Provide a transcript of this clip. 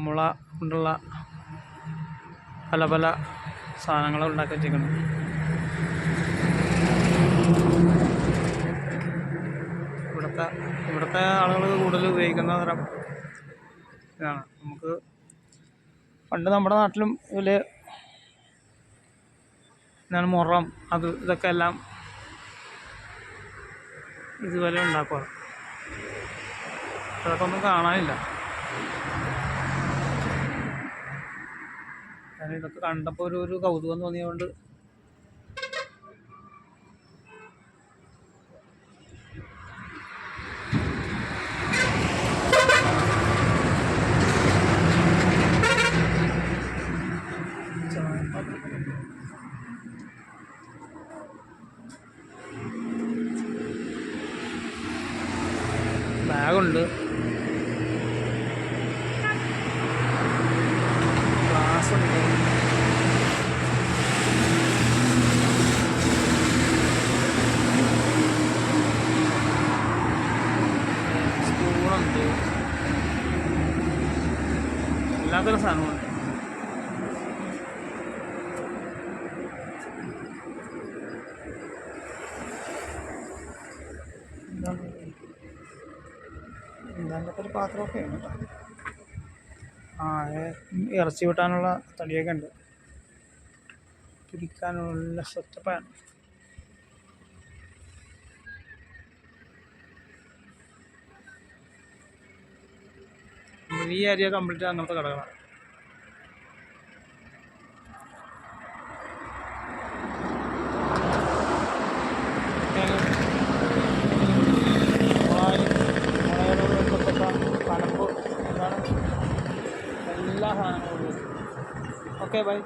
മുള കൊണ്ടുള്ള പല പല സാധനങ്ങളും ഉണ്ടാക്കി വെച്ചിരിക്കുന്നു. ഇവിടുത്തെ ആളുകൾ കൂടുതൽ ഉപയോഗിക്കുന്ന തരം ഇതാണ്. നമുക്ക് പണ്ട് നമ്മുടെ നാട്ടിലും ഇതിൽ എന്താണ് മുറം ഇതൊക്കെ എല്ലാം ഇതുപോലെ ഉണ്ടാക്കുക. അതൊക്കെ ഒന്നും കാണാനില്ല. ഇതൊക്കെ കണ്ടപ്പോൾ ഒരു കൗതുകം തോന്നിയതുകൊണ്ട് ബാഗുണ്ട്, ഗ്ലാസുണ്ട്, സ്പൂണുണ്ട്, എല്ലാത്തരം സാധനങ്ങളുണ്ട്. എന്താണ്ടൊക്കെ ഒരു പാത്രമൊക്കെ ഉണ്ട് കേട്ടോ. ഇറച്ചി വെട്ടാനുള്ള തടിയൊക്കെ ഉണ്ട്, പിടിക്കാനുള്ള സെറ്റപ്പാണ്. ഈ ഏരിയ കംപ്ലീറ്റ് അങ്ങനത്തെ കടകളാണ്. കലമ്പ് എന്താണ് എല്ലാ സാധനങ്ങളും. Okay bye.